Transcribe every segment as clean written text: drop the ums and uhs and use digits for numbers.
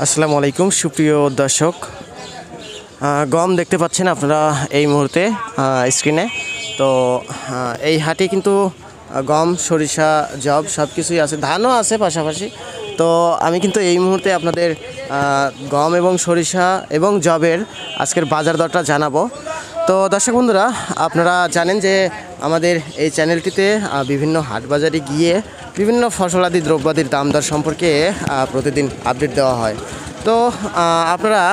আসসালামু আলাইকুম সুপ্রিয় দর্শক, গম দেখতে পাচ্ছেন আপনারা এই মুহূর্তে স্ক্রিনে। তো এই হাটে কিন্তু গম, সরিষা, জব সব কিছুই আছে, ধানও আছে পাশাপাশি। তো আমি কিন্তু এই মুহূর্তে আপনাদের গম এবং সরিষা এবং জবের আজকের বাজার দরটা জানাবো। তো দর্শক বন্ধুরা, আপনারা জানেন যে আমাদের এই চ্যানেলটিতে বিভিন্ন হাট বাজারে গিয়ে বিভিন্ন ফসলাদি দ্রব্যাদির দাম দর সম্পর্কে প্রতিদিন আপডেট দেওয়া হয়। তো আপনারা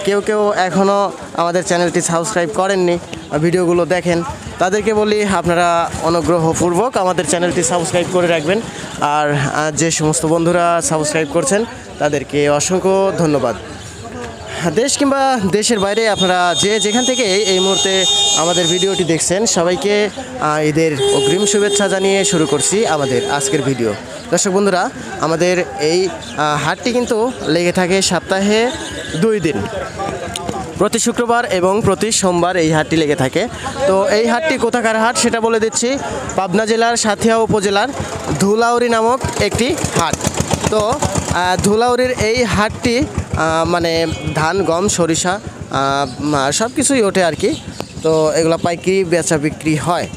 কেউ কেউ এখনও আমাদের চ্যানেলটি সাবস্ক্রাইব করেননি, ভিডিওগুলো দেখেন, তাদেরকে বলি আপনারা অনুগ্রহপূর্বক আমাদের চ্যানেলটি সাবস্ক্রাইব করে রাখবেন। আর যে সমস্ত বন্ধুরা সাবস্ক্রাইব করছেন তাদেরকে অসংখ্য ধন্যবাদ। দেশ কিংবা দেশের বাইরে আপনারা যে যেখান থেকে এই মুহূর্তে আমাদের ভিডিওটি দেখছেন, সবাইকে ঈদের অগ্রিম শুভেচ্ছা জানিয়ে শুরু করছি আমাদের আজকের ভিডিও। দর্শক বন্ধুরা, আমাদের এই হাটটি কিন্তু লেগে থাকে সপ্তাহে 2 দিন, প্রতি শুক্রবার এবং প্রতি সোমবার এই হাটটি লেগে থাকে। তো এই হাটটি কোথাকার হাট সেটা বলে দিচ্ছি। পাবনা জেলার সাঁথিয়া উপজেলার ধুলাউড়ি নামক একটি হাট। তো ধুলাউড়ির এই হাটটি মানে ধান, গম, সরিষা সব কিছুই ওঠে আর কি। তো এগুলো পাইকারি বেচা বিক্রি হয়।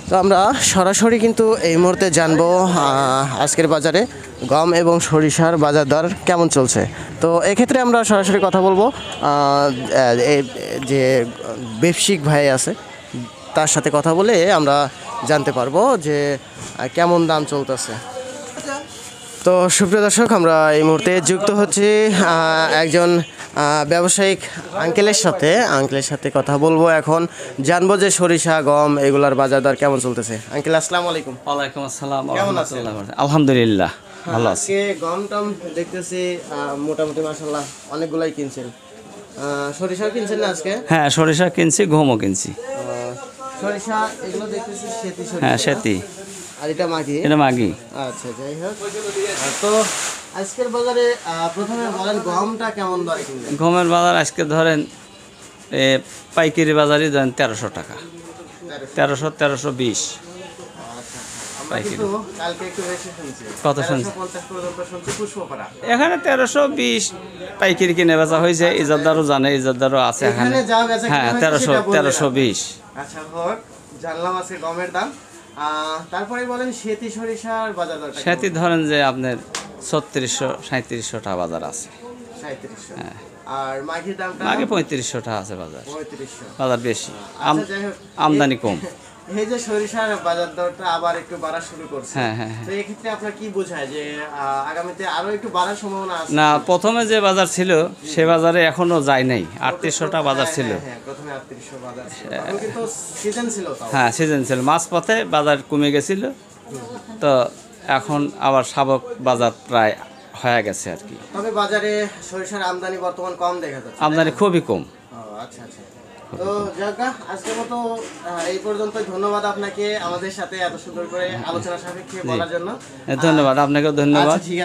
তো আমরা সরাসরি কিন্তু এই মুহূর্তে জানবো আজকের বাজারে গম এবং সরিষার বাজার দর কেমন চলছে। তো এক্ষেত্রে আমরা সরাসরি কথা বলবো যে ব্যবসায়িক ভাই আছে, তার সাথে কথা বলে আমরা জানতে পারবো যে কেমন দাম চলতেছে। তো সুপ্রিয় দর্শক, আমরা এই মুহূর্তে যুক্ত হচ্ছি একজন ব্যবসায়িক আঙ্কেলের সাথে কথা বলবো। এখন জানবো যে সরিষা, গম এগুলার বাজার দর কেমন চলতেছে। আঙ্কেল আসসালামু আলাইকুম। ওয়ালাইকুম আসসালাম। কেমন আছেন? আলহামদুলিল্লাহ ভালো আছি। গম টম দেখতেছি মোটামুটি মাশাআল্লাহ অনেকগুলাই কিনছেন। সরিষাও কিনছেন না আজকে? হ্যাঁ, সরিষা কিনছি, গমও কিনছি। সরিষা এগুলো দেখতেছি সেতি সরিষা। হ্যাঁ, সেতি। আর এটা মাগি? এটা মাগি। আচ্ছা, যাই হোক। তো আজকের বাজারে প্রথমে বলেন গমটা কেমন দরে কিনলেন? গমের বাজার আজকে ধরেন পাইকারি বাজারই ধরেন 1300 টাকা, 1320। পাইকারি কালকে একটু বেশি শুনছি। কত শুনছি? 1350 পর্যন্ত শুনছি পুষ্পপাড়া। এখানে 1320 পাইকারি কিনে বেচা হয়েছে। ইজারদারও জানে, ইজারদারও আছে এখানে। হ্যাঁ, 1320। আচ্ছা হোক, জানলাম আজকে গমের দাম। তারপরে বলেন সেতি সরিষার বাজার দর। সেতি ধরেন যে আপনার 3600-3700 টাকা বাজার আছে। 3700। হ্যাঁ। আর মাঘের দামটা? মাঘে 3500 টাকা আছে বাজার। 3500 বাজার বেশি, আচ্ছা, যাই হোক, আমদানি কম। এই যে সরিষার বাজার দরটা আবার একটু বাড়া শুরু করছে। হ্যাঁ, হ্যাঁ। তো এই ক্ষেত্রে আপনার কি বোঝায় যে আগামীতে আরো একটু বাড়ার সম্ভাবনা আছে? না, প্রথমে যে বাজার ছিল সে বাজারে এখনো যায় নাই। 3800 টাকা বাজার ছিল। হ্যাঁ, প্রথমে 3800 বাজার ছিল। তখন কিন্তু সিজন ছিল তাও। হ্যাঁ, সিজন ছিল, মাঝপথে বাজার কমে গেছিল। তো এখন আবার স্বাভাবিক বাজার প্রায় হয়ে গেছে আর কি। তবে বাজারে সরিষার আমদানি বর্তমান কম দেখা যাচ্ছে। আমদানি খুবই কম। আচ্ছা আচ্ছা। তো যাকা, আজকের মতো এই পর্যন্তই। ধন্যবাদ আপনাকে আমাদের সাথে এত সুন্দর করে আলোচনা সাপেক্ষে বলার জন্য। ধন্যবাদ, আপনাকেও ধন্যবাদ। আচ্ছা, ঠিক আছে।